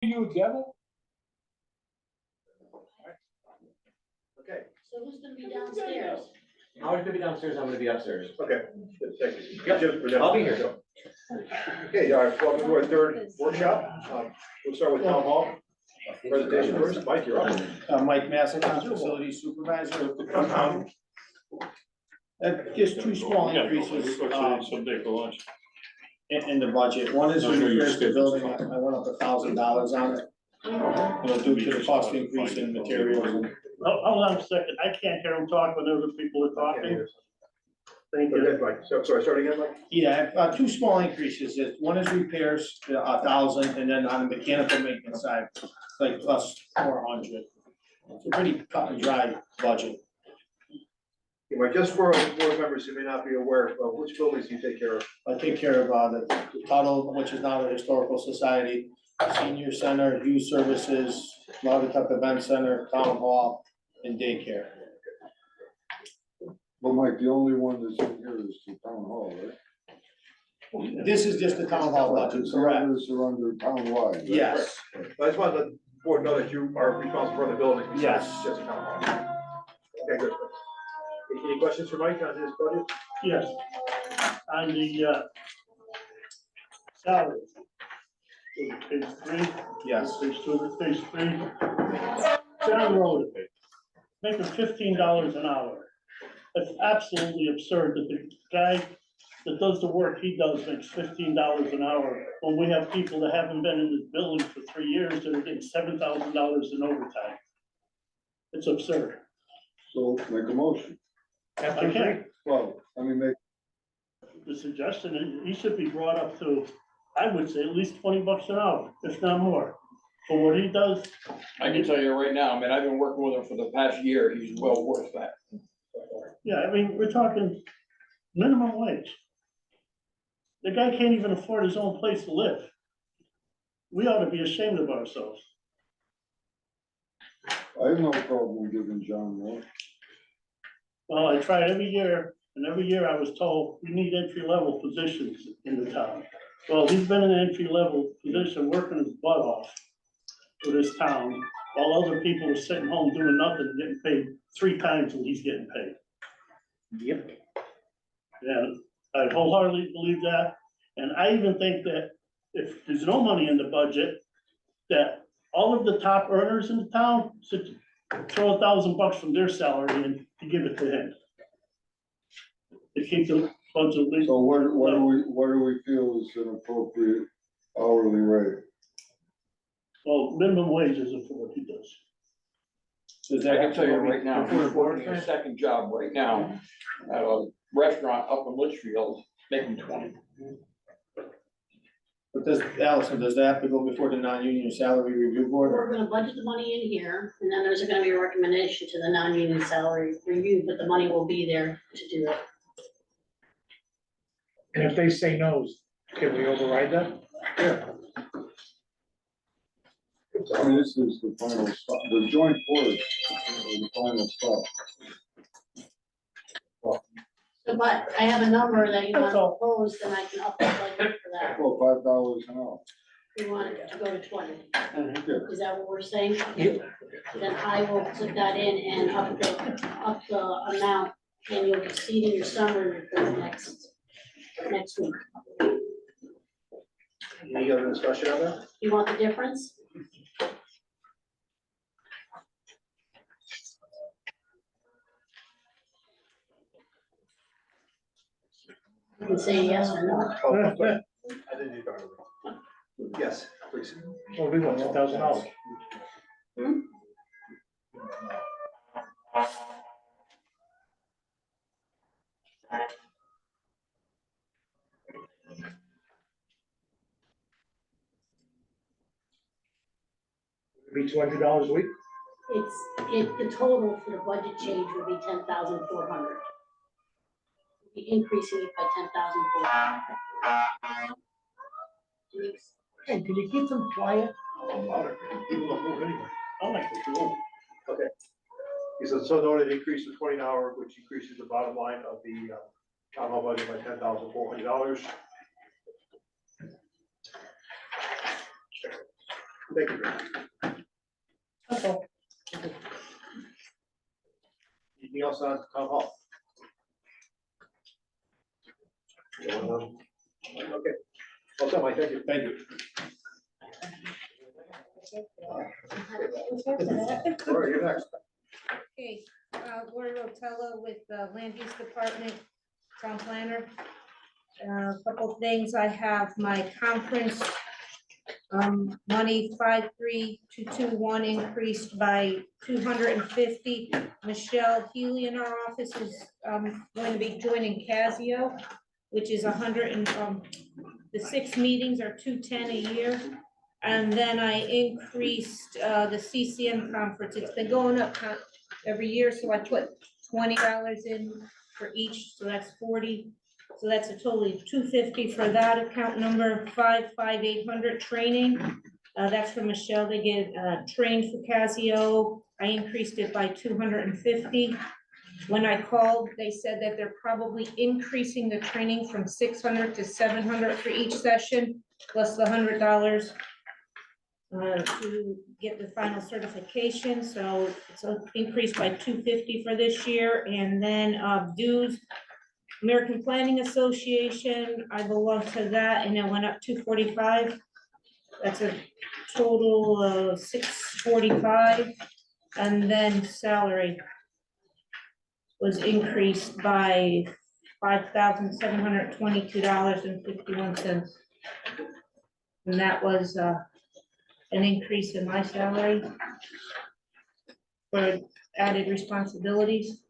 You together? Okay, So who's gonna be downstairs? Howard's gonna be downstairs, I'm gonna be upstairs. okay, good, thank you. Yep, Jim, present. I'll be here. Okay, welcome to our third workshop. We'll start with town hall presentation first. Mike, you're up. Mike Massacon, Facility Supervisor. Just two small increases Someday for lunch. in the budget. One is I know you're repairs to the scheduled. building. I went up $1,000 on it. Due to the cost increase in materials. Hold on a second, I can't hear them talk when other people are talking. Thank you. Okay, Mike, so, sorry, start again, Mike? Yeah, two small increases. One is repairs, 1,000, and then on the mechanical maintenance side, like plus 400. It's a pretty cut and dry budget. Okay, Mike, just for board members who may not be aware, which buildings do you take care of? I take care of the Tuttle, which is now the Historical Society, Senior Center, Youth Services, Naugatuck Event Center, Town Hall, and daycare. But Mike, the only one that's in here is the town hall, right? This is just the Town Hall budget, The correct? others are under town-wide. right? Yes, I just wanted the board to know that you are responsible for the building. besides Yes. Just the town hall. Okay, good. Any questions for Mike on his budget? Yes. On the salary. Page 3, yes. page 2, page 3. John Road, making $15 an hour. That's absolutely absurd that the guy that does the work he does makes $15 an hour, when we have people that haven't been in this building for 3 years that are getting $7,000 in overtime. It's absurd. So make a motion. I can't. Well, I mean, make, The suggestion, he should be brought up to, I would say, at least $20 an hour, if not more. For what he does, I can tell you right now, I mean, I've been working with him for the past year, he's well worth that. yeah, I mean, we're talking minimum wage. The guy can't even afford his own place to live. We ought to be ashamed of ourselves. I have no problem giving John more. Well, I tried every year, and every year I was told, we need entry-level positions in the town. Well, he's been in an entry-level position, working his butt off for this town, while other people are sitting home doing nothing, and getting paid 3 times what he's getting paid. Yep. And I wholeheartedly believe that, and I even think that if there's no money in the budget, that all of the top earners in the town should throw $1,000 from their salary and to give it to him. To keep the budget legal. So what do we feel is an appropriate hourly rate? Well, minimum wage isn't for what he does. So is I that can tell you right now, before the he's board? working a second job right now at a restaurant up in Litchfield, making 20. But does, Allison, does that have to go before the non-union salary review board? We're gonna budget the money in here, and then there's gonna be a recommendation to the non-union salary review, but the money will be there to do it. And if they say no, can we override that? I mean, this is the final stop, the joint board, is the final stop. So, but I have a number that you want That's to all. propose, then I can up the budget for that. Well, $5 an hour. We want it to go to 20. Yeah. Is that what we're saying? Then I will put that in and up the amount, and you'll see it in your summary report next week. Any other discussion on that? You want the difference? You can say yes or no. Oh, I'm sorry. I didn't do that. Yes, please. Well, we want $2,000. Be $200 a week? The total for the budget change would be 10,400. Be increasing it by 10,400. Hey, can you keep them quiet? People don't move anyway. I like the tool. He said, so noted increase of 20 an hour, which increases the bottom line of the town hall budget by $10,400. Thank you. Okay. Anything else on town hall? Okay. Also, Mike, thank you. Thank you. All right, you're next. Okay, Lori Rotella with the Land Use Department, Town Planner. A couple of things, I have my conference money 53221 increased by 250. Michelle Healy in our office is going to be joining Casio, which is 100 and the 6 meetings are 210 a year. And then I increased the CCM conference. It's been going up every year, so I put $20 in for each, so that's 40. So that's a total of 250 for that. Account number 55800 training. That's for Michelle. They get trained for Casio. I increased it by 250. When I called, they said that they're probably increasing the training from 600 to 700 for each session, plus the $100 to get the final certification. So it's an increase by 250 for this year. And then dues, American Planning Association, I belong to that, and it went up 245. That's a total of 645. And then salary was increased by $5,722.51. And that was an increase in my salary for added responsibilities.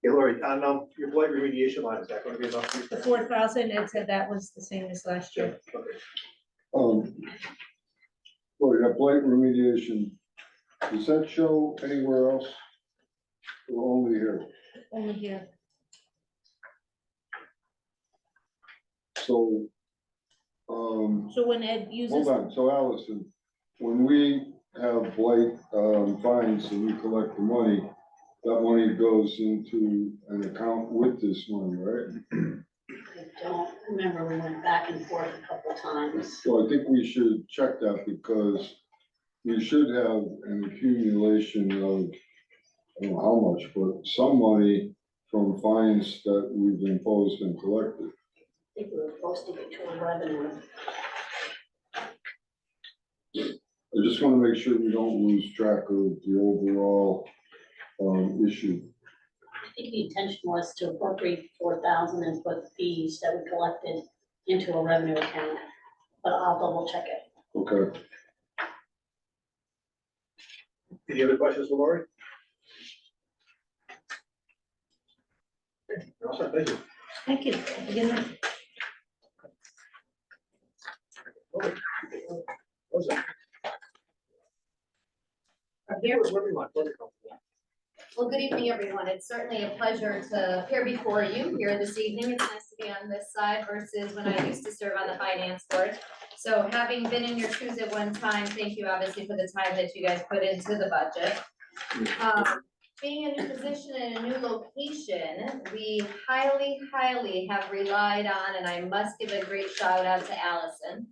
Hey, Lori, on your blight remediation line, is that gonna be enough? The 4,000, Ed said that was the same as last year. Okay. Well, that blight remediation, does that show anywhere else? Or only here? Only here. So, So when Ed uses, hold on, so Allison, when we have blight, fines and we collect the money, that money goes into an account with this money, right? I don't remember, we went back and forth a couple times. So I think we should check that because we should have an accumulation of, I don't know how much, but some money from fines that we've imposed and collected. I think we were supposed to get to a revenue. I just wanna make sure we don't lose track of the overall, issue. I think the intention was to appropriate 4,000 and put fees that we collected into a revenue account, but I'll double check it. Okay. Any other questions for Lori? Okay, you're all set. Thank you. thank you. Have a good night. Lori, what was that? Here. Where do you want? Where do you want? Well, good evening, everyone. It's certainly a pleasure to appear before you here this evening. It's nice to be on this side versus when I used to serve on the finance board. So having been in your shoes at one time, thank you obviously for the time that you guys put into the budget. Being a new position in a new location, we highly have relied on, and I must give a great shout out to Allison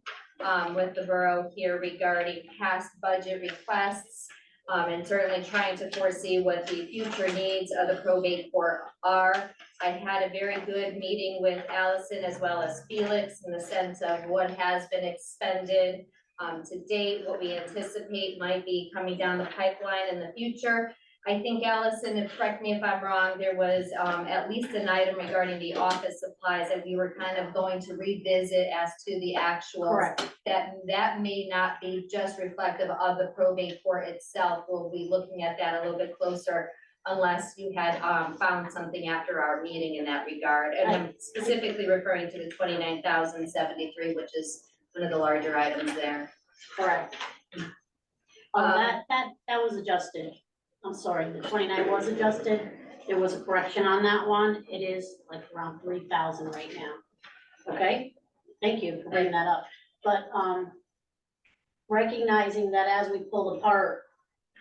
with the borough here regarding past budget requests. And certainly trying to foresee what the future needs of the probate court are. I had a very good meeting with Allison as well as Felix in the sense of what has been expended to date, what we anticipate might be coming down the pipeline in the future. I think Allison, and correct me if I'm wrong, there was at least an item regarding the office supplies that we were kind of going to revisit as to the actual. Correct. That may not be just reflective of the probate court itself. We'll be looking at that a little bit closer unless you had found something after our meeting in that regard. And I'm specifically referring to the 29,073, which is one of the larger items there. Correct. That was adjusted. I'm sorry, the 29 was adjusted. There was a correction on that one. It is like around 3,000 right now. Okay, thank you for bringing that up. But recognizing that as we pull apart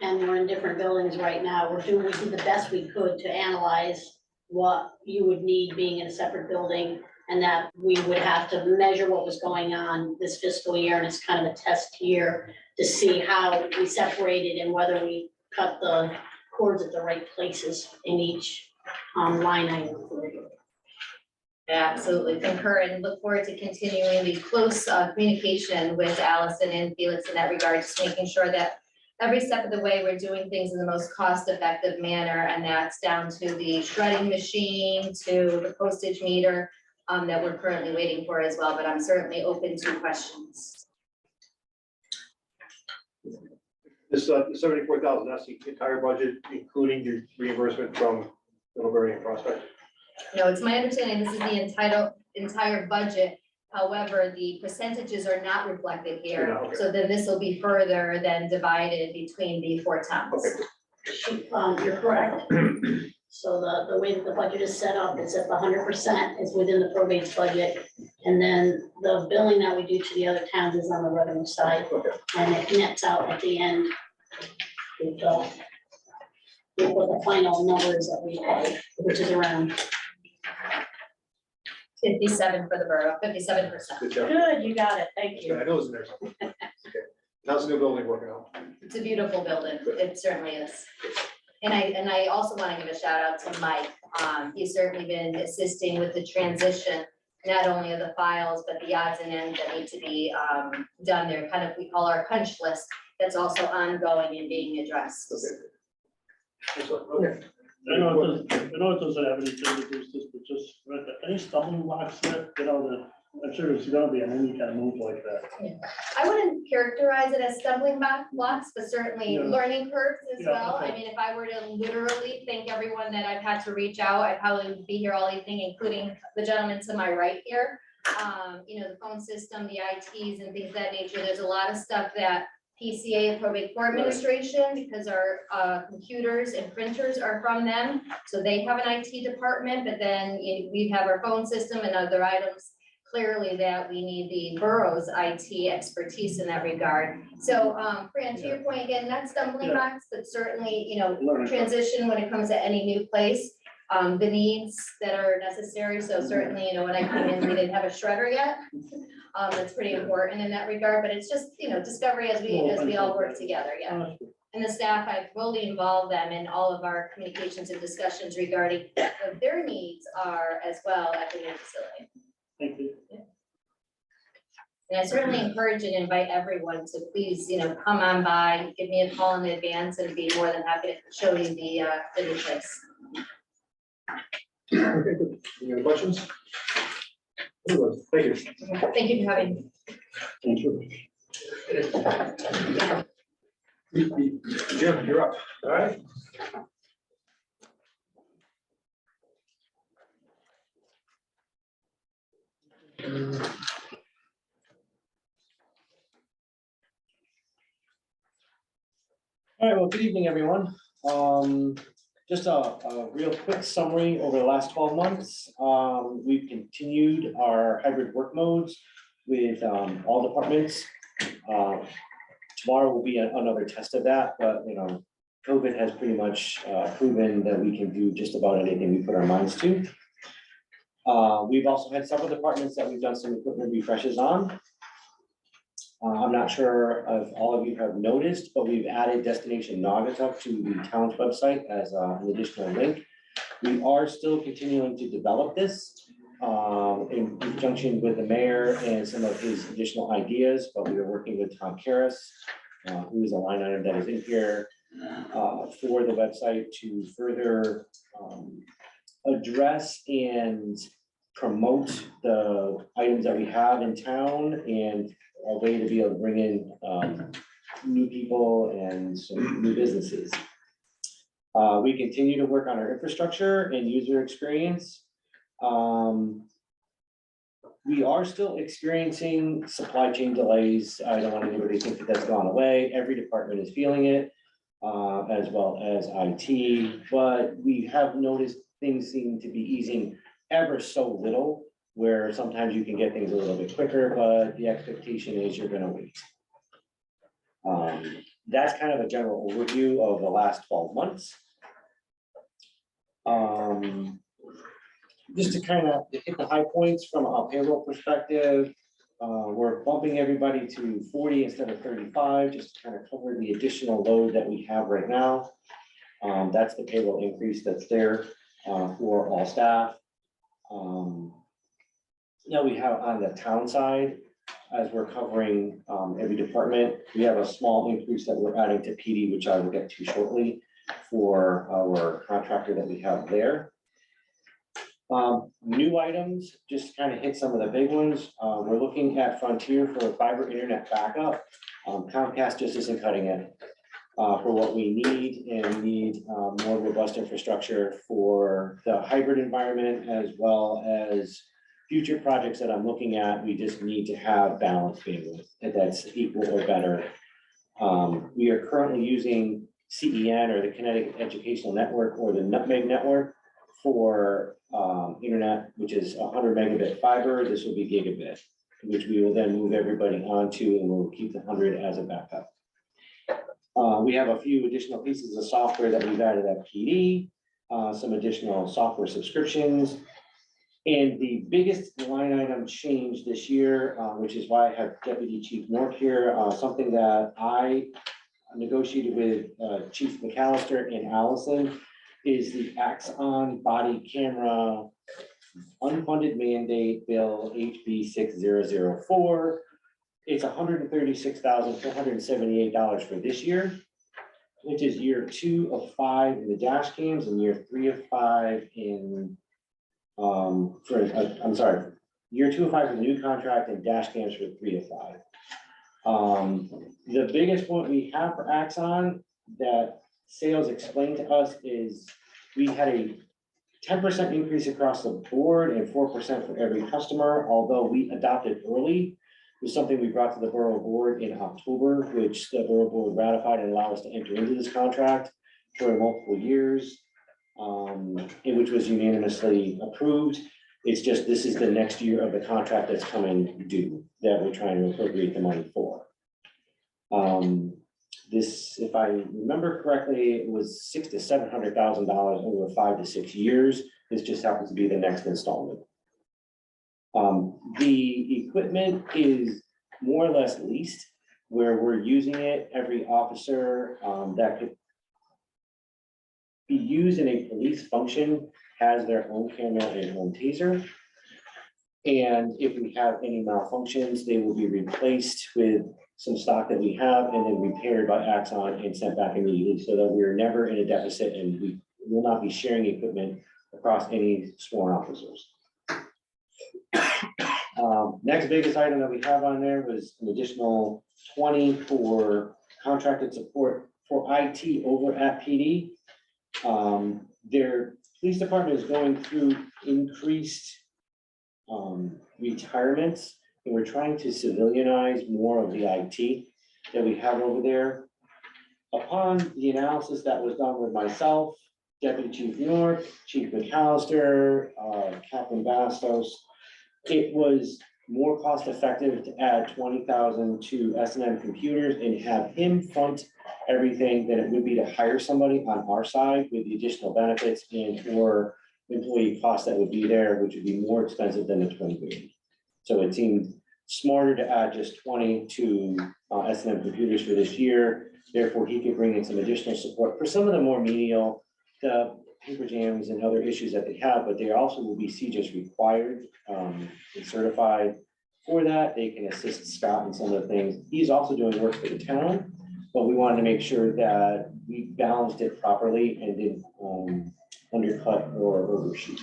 and we're in different buildings right now, we did the best we could to analyze what you would need being in a separate building And that we would have to measure what was going on this fiscal year, and it's kind of a test year to see how we separated and whether we cut the cords at the right places in each line item. Absolutely concur and look forward to continuing the close communication with Allison and Felix in that regard, just making sure that every step of the way, we're doing things in the most cost-effective manner, and that's down to the shredding machine, to the postage meter, that we're currently waiting for as well, but I'm certainly open to questions. This $74,000, that's the entire budget, including your reimbursement from Middlebury and Prospect. No, it's my understanding this is the entire budget. However, the percentages are not reflected They're here. not, okay. So then this will be further than divided between the 4 towns. Okay. You're correct. So the way that the budget is set up is that the 100% is within the probate's budget. And then the billing that we do to the other towns is on the revenue side. Okay. And it nets out at the end. With what the final numbers that we have, which is around. 57 for the borough, 57%. Good job. Good, you got it, thank Yeah, I know it's in there. Okay. How's the new building working out? It's a beautiful building. It certainly is. And I also want to give a shout out to Mike. He's certainly been assisting with the transition, not only of the files, but the odds and ends that need to be done there. Kind of, we call our punch list. That's also ongoing and being addressed. Okay. Excellent. Okay. I know it doesn't have anything to do with this, but just, any stumbling blocks there, I'm sure there's gonna be, any kind of move like that. I wouldn't characterize it as stumbling blocks, but certainly Yeah. learning curves as Yeah, well. I okay. mean, if I were to literally thank everyone that I've had to reach out, I probably would be here all evening, including the gentleman to my right here. You know, the phone system, the ITs and things of that nature. There's a lot of stuff that PCA and probate court administration, because our computers and printers are from them. So they have an IT department, but then we have our phone system and other items. Clearly that we need the borough's IT expertise in that regard. So, Fran, to your point again, not stumbling Yeah. blocks, but certainly, you know, Learning. transition when it comes to any new place. The needs that are necessary. So certainly, you know, when I came in, we didn't have a shredder yet. That's pretty important in that regard, but it's just, you know, discovery as we all work together, yeah. And the staff, I've fully involved them in all of our communications and discussions regarding what their needs are as well at the new facility. Thank you. And I certainly encourage and invite everyone to please, you know, come on by, give me a call in advance and be more than happy to show you the new place. Okay, good. Any other questions? Thank you. Thank you for having me. Thank you. Jim, you're up. All right. All right, well, good evening, everyone. Just a real quick summary over the last 12 months. We've continued our hybrid work modes with all departments. Tomorrow will be another test of that, but you know, COVID has pretty much proven that we can do just about anything we put our minds to. We've also had several departments that we've done some equipment refreshes on. I'm not sure if all of you have noticed, but we've added Destination Naugatuck to the town's website as an additional link. We are still continuing to develop this in conjunction with the mayor and some of his additional ideas, but we are working with Tom Karas, who is a line item that is in here for the website to further address and promote the items that we have in town and a way to be able to bring in new people and some new businesses. We continue to work on our infrastructure and user experience. We are still experiencing supply chain delays. I don't want anybody to think that that's gone away. Every department is feeling it, as well as IT, but we have noticed things seem to be easing ever so little, where sometimes you can get things a little bit quicker, but the expectation is you're gonna wait. That's kind of a general overview of the last 12 months. just to kind of hit the high points from a payroll perspective, we're bumping everybody to 40 instead of 35, just to kind of cover the additional load that we have right now. That's the payroll increase that's there for all staff. Now we have on the town side, as we're covering every department, we have a small increase that we're adding to PD, which I will get to shortly for our contractor that we have there. New items, just kind of hit some of the big ones. We're looking at Frontier for fiber internet backup. Comcast just isn't cutting it for what we need, and we need more robust infrastructure for the hybrid environment as well as future projects that I'm looking at. We just need to have balanced bandwidth that's equal or better. We are currently using CEN, or the Connecticut Educational Network, or the Nutmeg Network for internet, which is 100 megabit fiber. This will be gigabit, which we will then move everybody onto, and we'll keep the 100 as a backup. We have a few additional pieces of software that we've added at PD, some additional software subscriptions. And the biggest line item change this year, which is why I have Deputy Chief Nork here, something that I negotiated with Chief McAllister and Allison, is the Axon body camera unfunded mandate bill HB 6004. It's $136,478 for this year, which is year 2 of 5 in the dash cams and year 3 of 5 in year 2 of 5 for the new contract, and dash cams for 3 of 5. The biggest point we have for Axon that sales explained to us is we had a 10% increase across the board and 4% for every customer, although we adopted early. It was something we brought to the borough board in October, which the borough board ratified and allowed us to enter into this contract for multiple years, and which was unanimously approved. It's just, this is the next year of the contract that's coming due that we're trying to appropriate the money for. This, if I remember correctly, it was $600,000 to $700,000 over 5 to 6 years. This just happens to be the next installment. The equipment is more or less leased, where we're using it. Every officer that could be used in a police function has their own camera and own taser. And if we have any malfunctions, they will be replaced with some stock that we have and then repaired by Axon and sent back immediately, so that we're never in a deficit, and we will not be sharing equipment across any sworn officers. Next biggest item that we have on there was an additional 20 for contracted support for IT over at PD. Their police department is going through increased retirements, and we're trying to civilianize more of the IT that we have over there. Upon the analysis that was done with myself, Deputy Chief Nork, Chief McAllister, Captain Bastos, it was more cost effective to add 20,000 to S&M computers and have him front everything than it would be to hire somebody on our side with the additional benefits and or employee costs that would be there, which would be more expensive than the 20 grand. So it seemed smarter to add just 20 to S&M computers for this year. Therefore, he could bring in some additional support for some of the more menial, the paper jams and other issues that they have, but they also will be CJIS required and certified for that. They can assist Scott in some of the things. He's also doing work for the town, but we wanted to make sure that we balanced it properly and didn't undercut or overshoot.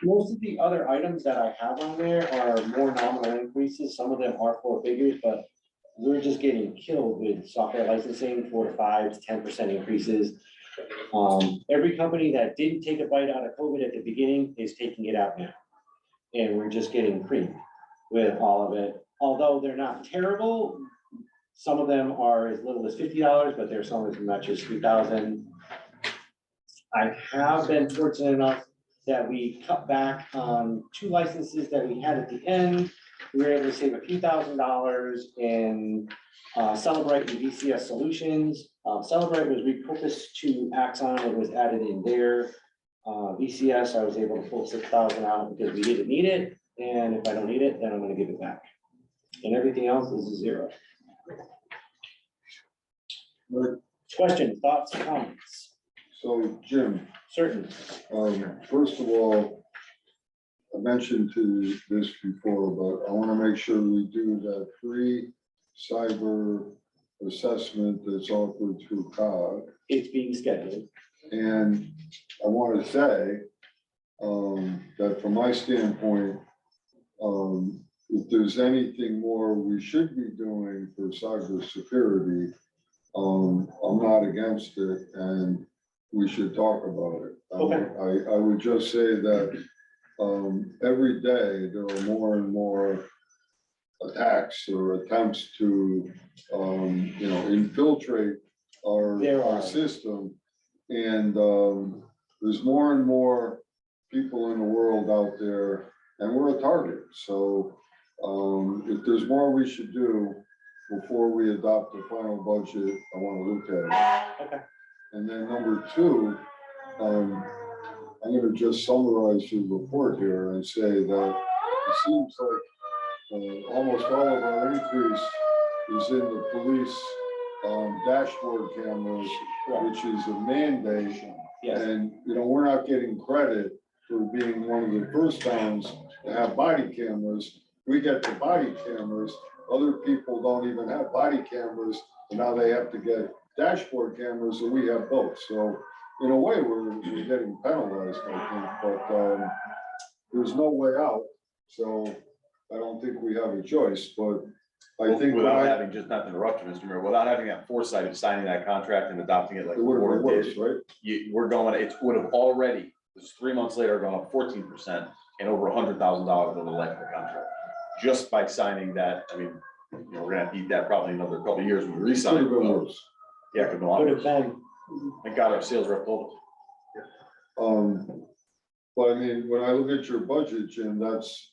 Most of the other items that I have on there are more nominal increases. Some of them are 4 figures, but we're just getting killed with software licensing, 4 to 5 to 10% increases. Every company that didn't take a bite out of COVID at the beginning is taking it out now. And we're just getting creamed with all of it. Although they're not terrible, some of them are as little as $50, but there's some as much as $3,000. I have been fortunate enough that we cut back on 2 licenses that we had at the end. We were able to save a few $1,000s in Celebrite and VCS Solutions. Celebrite was repurposed to Axon. It was added in there. VCS, I was able to pull 6,000 out because we didn't need it, and if I don't need it, then I'm gonna give it back. And everything else is a zero. Questions, thoughts, comments? So Jim, Certainly. first of all, I mentioned to this before, but I want to make sure we do that free cyber assessment that's offered through COG. It's being scheduled. And I want to say that from my standpoint, if there's anything more we should be doing for cybersecurity, I'm not against it, and we should talk about it. Okay. I would just say that every day there are more and more attacks or attempts to, infiltrate There our are. system. And there's more and more people in the world out there, and we're a target. So if there's more we should do before we adopt the final budget, I want to look at it. Okay. And then number two, I'm gonna just summarize your report here and say that it seems like almost all of our increase is in the police dashboard cameras, which is a mandate. Yes. And, we're not getting credit for being one of the first towns to have body cameras. We get the body cameras, other people don't even have body cameras, and now they have to get dashboard cameras, and we have both. So in a way, we're getting penalized, I think, but there's no way out. So I don't think we have a choice, but I think without having, just not to interrupt you, Mr. Mayor, without having that foresight of signing that contract and adopting it like it the would have board been worse, did, right? we're going, it would have already, this 3 months later, gone up 14% and over $100,000 over the life of the contract. Just by signing that, I mean, we're gonna have to eat that probably another couple of years when we Could re-sign. have been worse. Yeah, could have been a lot Could have worse. been. Thank God our sales rep told us. But I mean, when I look at your budget, Jim, that's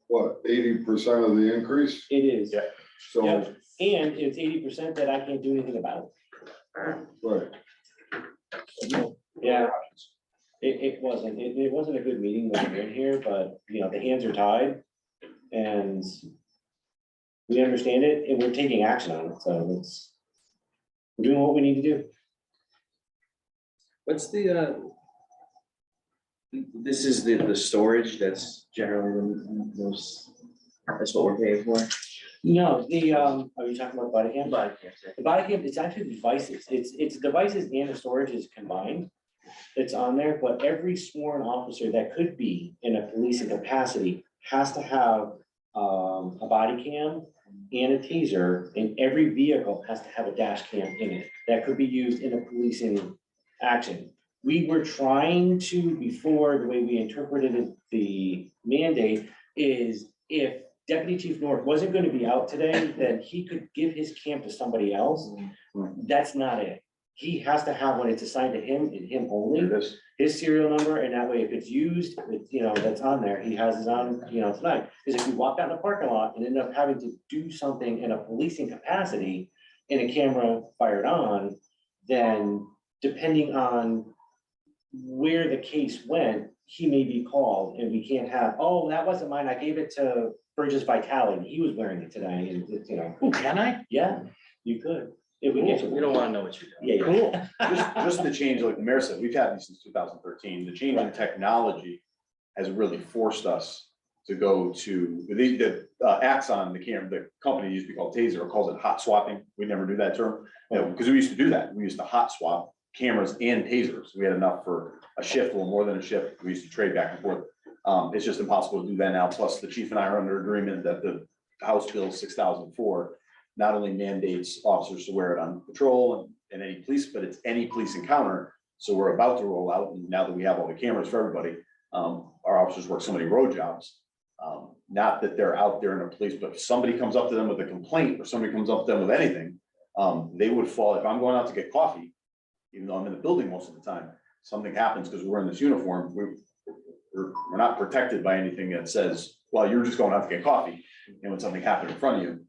what, 80% of the increase? It is. Yeah. So, Yep. And it's 80% that I can't do anything about. right, Yeah. It wasn't a good meeting when we were in here, but, the hands are tied. And we understand it, and we're taking action on it, so we're doing what we need to do. What's the, this is the storage that's generally the most, that's what we're paying for? No, are you talking about body cam? Body cam, sorry. The body cam, it's actually devices, it's devices and the storage is combined. It's on there, but every sworn officer that could be in a policing capacity has to have a body cam and a taser, and every vehicle has to have a dash cam in it that could be used in a policing action. We were trying to, before, the way we interpreted the mandate is if Deputy Chief North wasn't gonna be out today, then he could give his cam to somebody else. That's not it. He has to have one, it's assigned to him and him only, his serial number, and that way if it's used, that's on there, he has it on, tonight. Because if you walk out in the parking lot and end up having to do something in a policing capacity and a camera fired on, then depending on where the case went, he may be called and we can't have, oh, that wasn't mine, I gave it to Burgess Vitale, he was wearing it today, and Oh, can I? yeah, you could, if we get to. We don't wanna know what you're doing. Yeah, yeah. Just the change, like the mayor said, we've had these since 2013. The change in technology has really forced us to go to the Axon, the company used to be called Taser, calls it hot swapping. We never do that term, because we used to do that. We used to hot swap cameras and tasers. We had enough for a shift, a little more than a shift. We used to trade back and forth. It's just impossible to do that now. Plus, the chief and I are under agreement that the House Bill 6004 not only mandates officers to wear it on patrol and any police, but it's any police encounter. So we're about to roll out, and now that we have all the cameras for everybody, our officers work so many road jobs. Not that they're out there in a police, but if somebody comes up to them with a complaint or somebody comes up to them with anything, they would fall. If I'm going out to get coffee, even though I'm in the building most of the time, something happens because we're in this uniform, we're not protected by anything that says, well, you're just going out to get coffee. And when something happened in front of you,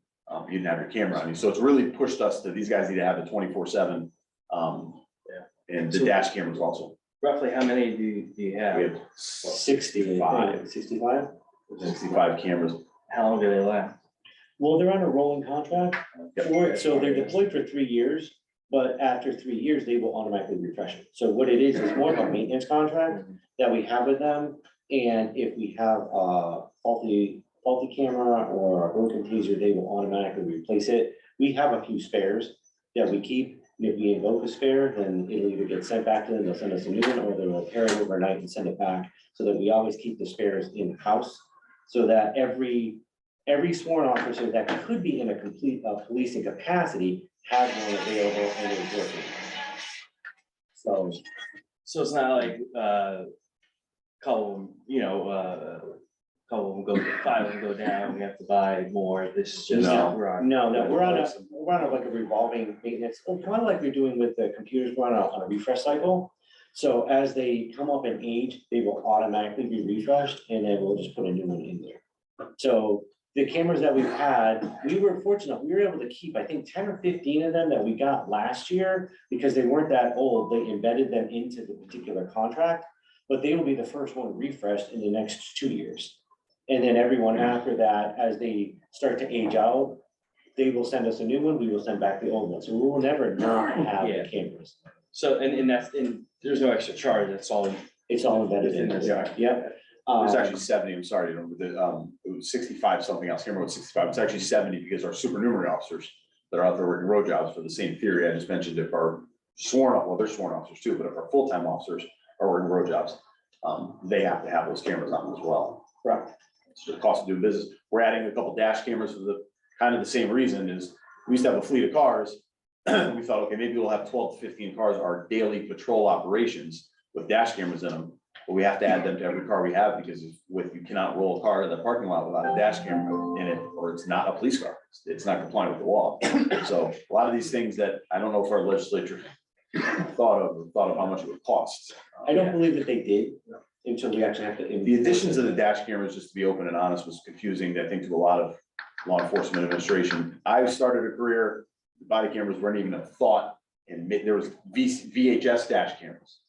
you didn't have your camera on you. So it's really pushed us to, these guys need to have it 24/7. And the dash cameras also. Roughly how many do you We have? have 65, 65? 65 cameras. How long do they last? Well, they're on a rolling contract Yep. for it, so they're deployed for 3 years, but after 3 years, they will automatically refresh it. So what it is more of a maintenance contract that we have with them. And if we have a faulty camera or a broken taser, they will automatically replace it. We have a few spares that we keep. And if we invoke a spare, then it'll either get sent back to them, they'll send us a new one, or they'll repair it overnight and send it back. So that we always keep the spares in-house, so that every sworn officer that could be in a complete policing capacity has one available and is working. So, So it's not like, couple, couple of them go, 5 of them go down, we have to buy more, this is just. No. we're on- no, we're on like a revolving maintenance, kind of like we're doing with the computers, we're on a refresh cycle. So as they come up in age, they will automatically be refreshed, and then we'll just put a new one in there. So the cameras that we've had, we were fortunate, we were able to keep, I think, 10 or 15 of them that we got last year, because they weren't that old, they embedded them into the particular contract. But they will be the first one refreshed in the next 2 years. And then everyone after that, as they start to age out, they will send us a new one, we will send back the old one, so we will never not have Yeah. the cameras. So, and that's, and there's no extra charge, that's all. It's all embedded in Within there, this. yep. There's Um, actually 70, I'm sorry, it was 65 something else, camera was 65, it's actually 70 because our supernumerary officers that are out there working road jobs for the same theory I just mentioned, if our well, they're sworn officers too, but if our full-time officers are working road jobs, they have to have those cameras on as well. Correct. So the cost of doing business, we're adding a couple dash cameras for the, kind of the same reason is, we used to have a fleet of cars. We thought, okay, maybe we'll have 12 to 15 cars, our daily patrol operations with dash cameras in them. But we have to add them to every car we have, because you cannot roll a car in the parking lot without a dash camera in it, or it's not a police car. It's not compliant with the law. So a lot of these things that I don't know if our legislature thought of how much it would cost. I don't believe that they did, until we actually have to. The additions of the dash cameras, just to be open and honest, was confusing, I think, to a lot of law enforcement administration. I started a career, body cameras weren't even a thought, and there was VHS dash cameras.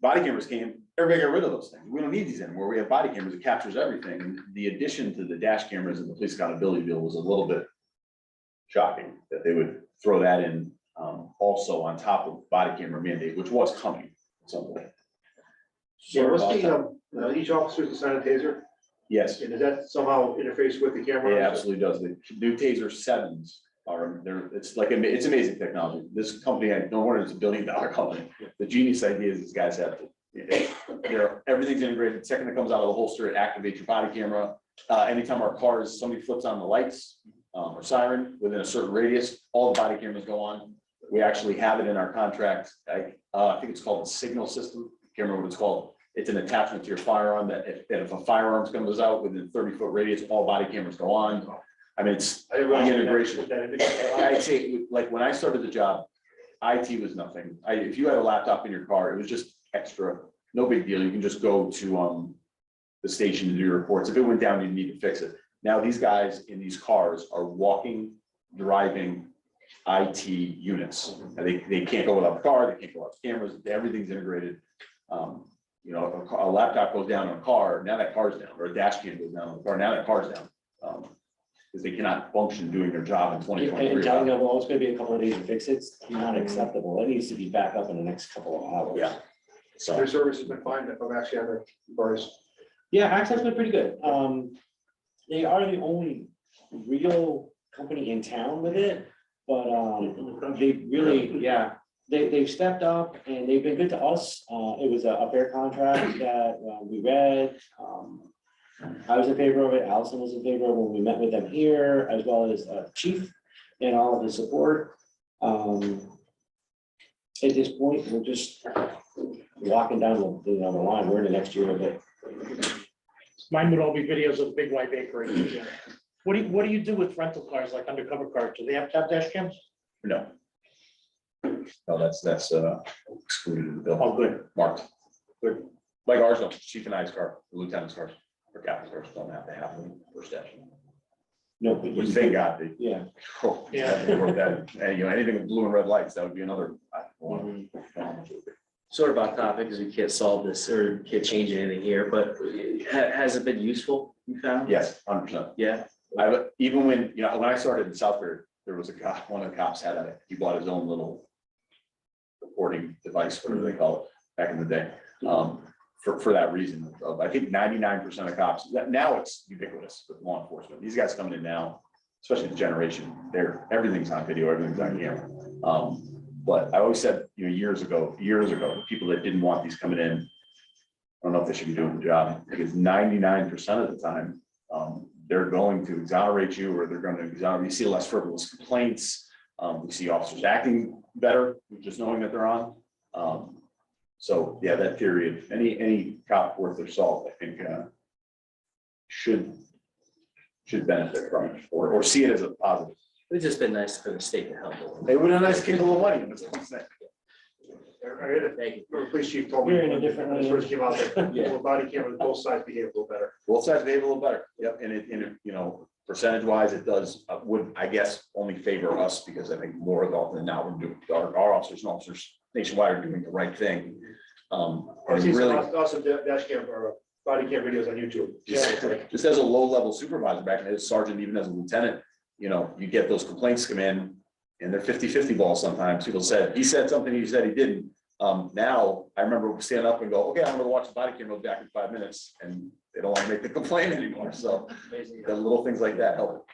Body cameras came, everybody got rid of those things. We don't need these anymore. We have body cameras, it captures everything. And the addition to the dash cameras and the police accountability bill was a little bit shocking, that they would throw that in also on top of body camera mandate, which was coming at some point. So what's each officer's assigned a taser, Yes, and does that somehow interface with the camera? it absolutely does. The new TASER 7s are, it's it's amazing technology. This company, no wonder it's $1 billion company. The genius idea is these guys have to, everything's integrated. The second it comes out of the holster, it activates your body camera. Anytime our cars, somebody flips on the lights or siren within a certain radius, all the body cameras go on. We actually have it in our contract. I think it's called a signal system. Can't remember what it's called. It's an attachment to your firearm that if a firearm comes out within 30-foot radius, all body cameras go on. I mean, it's I didn't realize the integration. that. I'd say, like, when I started the job, IT was nothing. If you had a laptop in your car, it was just extra, no big deal. You can just go to the station to do your reports. If it went down, you need to fix it. Now, these guys in these cars are walking, driving IT units. And they can't go without the car, they can't go without the cameras, everything's integrated. You know, if a laptop goes down on a car, now that car's down, or a dash cam goes down on the car, now that car's down. Because they cannot function doing their job in And 2023. telling them, well, it's gonna be a couple of days to fix it, it's not acceptable, it needs to be back up in the next couple of hours. Yeah. So, Their service has been fine, if I'm actually on the bars. Yeah, Access been pretty good. They are the only real company in town with it, but, they really, yeah, they've stepped up and they've been good to us. It was a fair contract that, we read. I was in favor of it, Allison was in favor of it when we met with them here, as well as, Chief and all of his support. At this point, we're just walking down the line, we're in the next year of it. Mine would all be videos of the Big White Bakery. What do you do with rental cars, like undercover cars? Do they have to have dash cams? no. No, that's excluded in the bill. Oh, good. Marked. Good. Like ours, don't. Chief and I's car, the lieutenant's cars, or captain's cars don't have to have them for station. No, but Which you- thank God they. Yeah. Yeah. They wrote that, and anything with blue and red lights, that would be another. sort of off topic, because we can't solve this or can't change anything here, but has it been useful, you found? Yes, 100%. Yeah, Even when, when I started in Southbury, there was a cop, one of the cops he bought his own little recording device, whatever they call it, back in the day. For that reason of, I think 99% of cops, now it's ubiquitous with law enforcement. These guys coming in now, especially the generation, everything's on video, everything's on camera. But I always said, years ago, people that didn't want these coming in, I don't know if they should be doing the job, because 99% of the time, they're going to exonerate you, or they're going to exonerate, you see less frivolous complaints. We see officers acting better, just knowing that they're on. So yeah, that period, any cop worth their salt, I think, should benefit from it, or see it as a positive. it's just been nice for the state to help. a little. They would have nice kick a little money. That's what I'm saying. Thank you. Our police chief told me We're in a when different I first came out that Yeah. body cameras, both sides behave a little better. Both sides behave a little better. Yep, and it, percentage wise, it does, would, I guess, only favor us, because I think more often than not, we're doing, our officers and officers nationwide are doing the right thing. I've seen some awesome dash cam or body cam videos on YouTube. Just as a low-level supervisor back then, as a sergeant, even as a lieutenant, you get those complaints come in, and they're 50-50 balls sometimes. People said, he said something, he said he didn't. Now, I remember stand up and go, okay, I'm gonna watch the body camera back in 5 minutes, and they don't want to make the complaint anymore, so the little things like that help.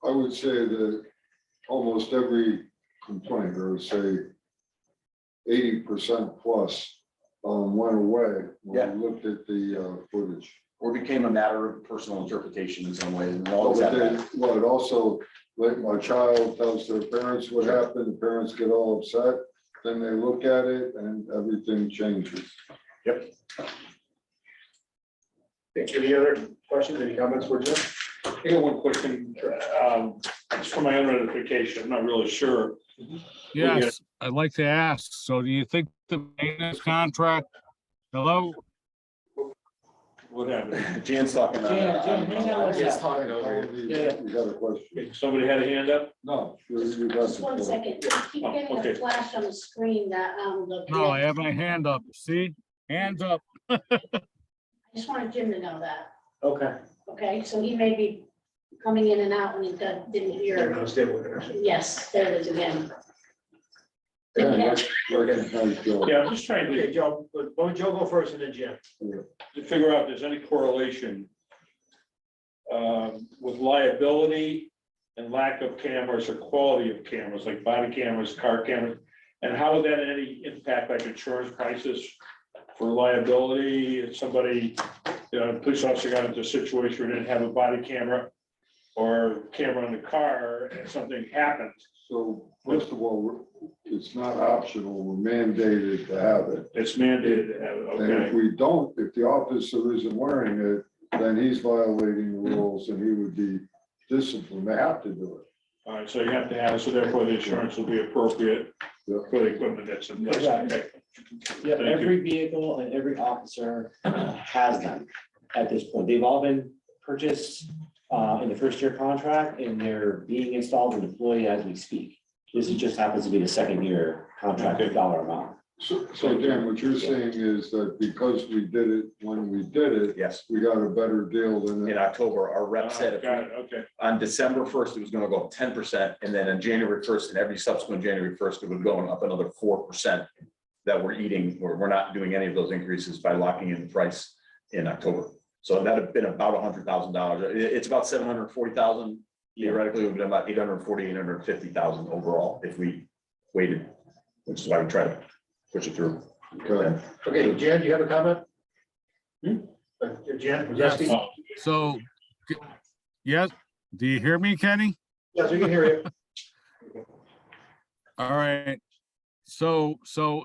I would say that almost every complaint, or say 80% plus, went away when we looked at the footage. Or became a matter of personal interpretation in some ways. And always had that. Well, it also, like my child tells their parents what happened, the parents get all upset, then they look at it and everything changes. Yep. Any other questions, any comments for Jim? I got one question, it's for my own edification, I'm not really sure. Yes, I'd like to ask, so do you think the maintenance contract, hello? What happened? Jan's talking. Jan, hang on one Just second. talking over here. You got a question? Somebody had a hand up? No. you got Just one the- second, keep getting okay. a flash on the screen that, No, I have my hand up, see? Hands up. I just wanted Jim to know that, Okay. okay, so he may be coming in and out and he didn't hear. Unstable connection. Yes, there it is again. Yeah, we're getting nice, Joe. Yeah, I'm just trying Okay, to Joe, why don't Joe go first and then Jim? figure out if there's any correlation with liability and lack of cameras or quality of cameras, like body cameras, car cameras, and how would that have any impact, like insurance prices for liability? If somebody, a police officer got into a situation where they didn't have a body camera or camera in the car and something happened. So first of all, it's not optional, we're mandated to have it. It's mandated to have it, And if okay? we don't, if the officer isn't wearing it, then he's violating the rules and he would be disciplined. They have to do it. All right, so you have to have it, so therefore the insurance will be appropriate Yeah. for the equipment that's in place. Correct. Okay. Yeah, Thank you. every vehicle and every officer has them at this point. They've all been purchased in the first year contract, and they're being installed and deployed as we speak. This just happens to be the second year contracted dollar amount. So Dan, what you're saying is that because we did it when we did it, Yes, we got a better deal than in it. October, our rep said Got it, okay. on December 1st, it was gonna go up 10%, and then on January 1st, and every subsequent January 1st, it would go up another 4% that we're eating, we're not doing any of those increases by locking in the price in October. So that'd have been about $100,000. It's about 740,000. Theoretically, it would have been about 840, 850,000 overall if we waited, which is why we try to push it through. Okay. Okay, Jan, do you have a comment? Jan, was that speaking? So, yes, do you hear me, Kenny? Yes, we can hear you. All right. So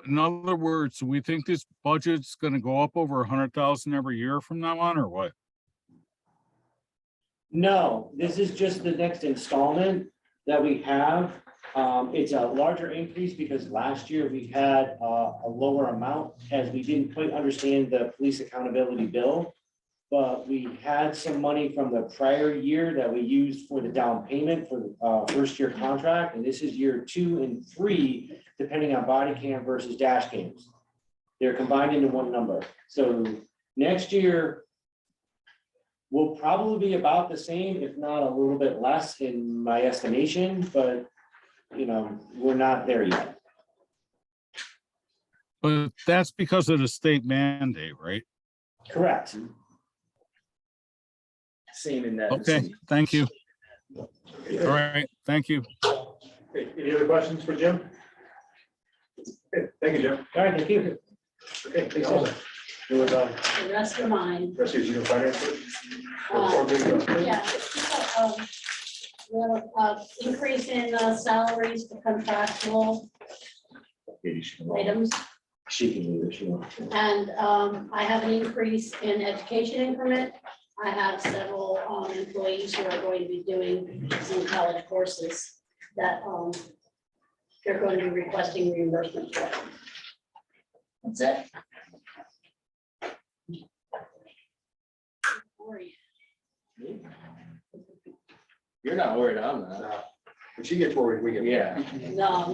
in other words, we think this budget's gonna go up over 100,000 every year from now on, or what? No, this is just the next installment that we have. It's a larger increase because last year we had a lower amount as we didn't quite understand the police accountability bill. But we had some money from the prior year that we used for the down payment for the first year contract. And this is year 2 and 3, depending on body cam versus dash cams. They're combined into one number. So next year will probably be about the same, if not a little bit less in my estimation, but you know, we're not there yet. But that's because of the state mandate, right? Correct. Same in that. Okay, thank you. All right, thank you. Okay, any other questions for Jim? Okay, thank you, Jim. All right, thank you. Okay, thanks, Allison. It was, The rest of mine, rest of you finance. yeah. Increase in salaries for contractual Katie, she can- items. She can do it if she wants. And I have an increase in education increment. I have several employees who are going to be doing some college courses that they're going to be requesting reimbursement for. That's it. Worry. You're not worried, I'm not. When she gets worried, we get. Yeah. No,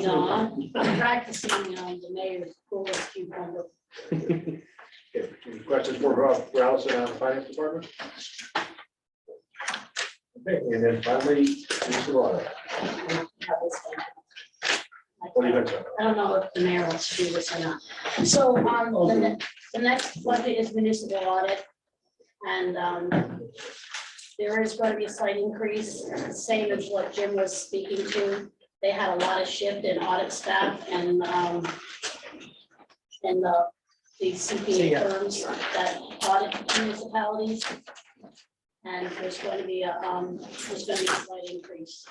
I'm practicing the mayor's coolest cucumber. Okay, any questions for Allison on the finance department? Okay, and then finally, Mr. Water. What do you think, sir? I don't know if the mayor wants to do this or not. So, the next budget is municipal audit. And, there is going to be a slight increase, same as what Jim was speaking to. They had a lot of shift in audit staff and, the CPA firms that audit municipalities. And there's going to be a slight increase.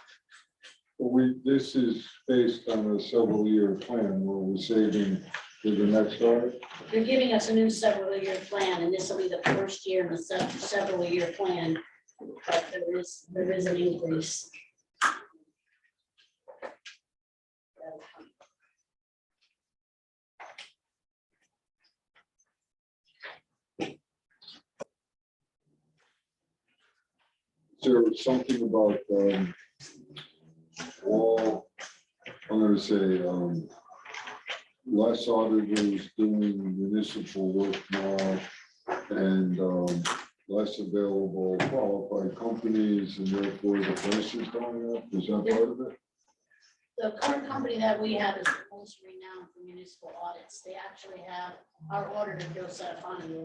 This is based on a several-year plan where we're saving for the next audit. They're giving us a new several-year plan, and this will be the first year in the several-year plan. But there is an increase. There was something about, all, I'm gonna say, less auditors doing municipal work now and, less available qualified companies and therefore the price is going up. Is that part of it? The current company that we have is the most renowned for municipal audits. They actually have, our auditor, Joe Serafani,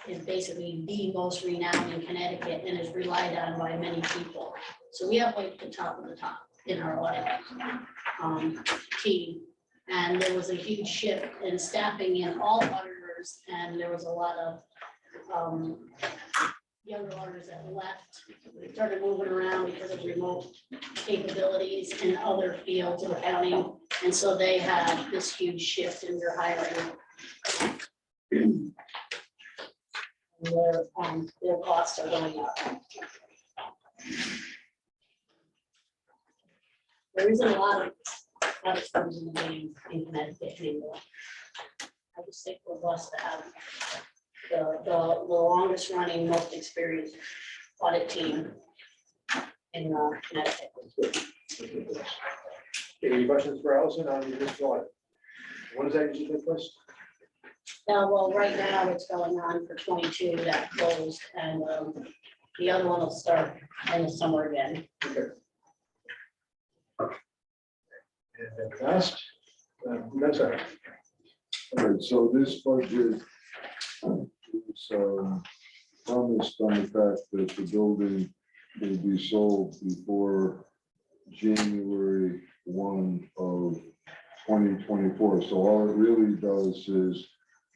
is basically the most renowned in Connecticut and is relied on by many people. So we have like the top of the top in our audit team. And there was a huge shift in staffing in all auditors, and there was a lot of younger auditors that left. They started moving around because of remote capabilities in other fields of accounting. And so they had this huge shift in their hiring. And their costs are going up. There isn't a lot of firms in the game in Connecticut anymore. I just think we're blessed to have the longest running, most experienced audit team in Connecticut. Okay, any questions for Allison on the municipal audit? When does that usually take place? Well, right now it's going on for 22 that closed, and the other one will start in the summer again. Okay. And then last, that's all right. All right, so this budget is promised on the fact that the building will be sold before January 1 of 2024. So all it really does is,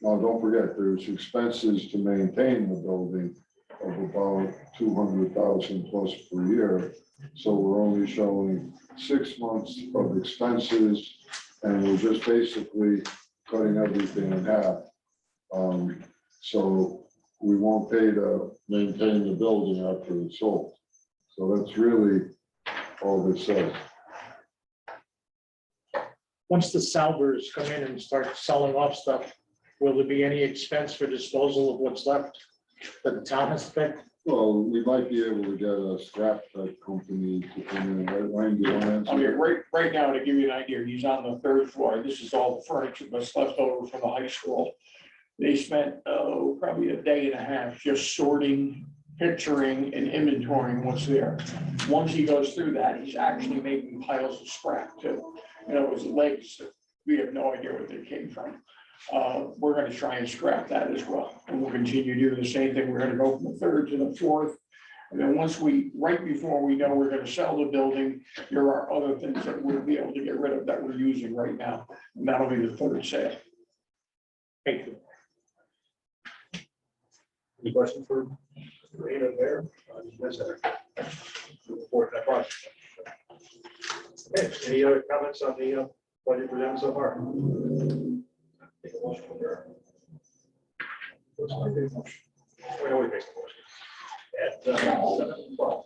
now don't forget, there's expenses to maintain the building of about 200,000 plus per year. So we're only showing 6 months of expenses, and we're just basically cutting everything in half. So we won't pay to maintain the building after it's sold. So that's really all this says. Once the salvers come in and start selling off stuff, will there be any expense for disposal of what's left that the town has to pay? Well, we might be able to get a scrap type company to come in, right, Ryan, do you want to answer? Okay, that? right now, to give you an idea, he's on the third floor. This is all the furniture that's left over from the high school. They spent, probably a day and a half just sorting, picturing and inventorying what's there. Once he goes through that, he's actually making piles of scrap too. You know, his legs, we have no idea where they came from. We're gonna try and scrap that as well. And we'll continue doing the same thing. We're gonna go from the third to the fourth. And then once right before we know we're gonna sell the building, there are other things that we'll be able to get rid of that we're using right now. And that'll be the third sale. Thank you. Any questions for Rita there? Report that project. Okay, any other comments on the budget presented so far? Take a motion for there. We always make a motion. At 7:12.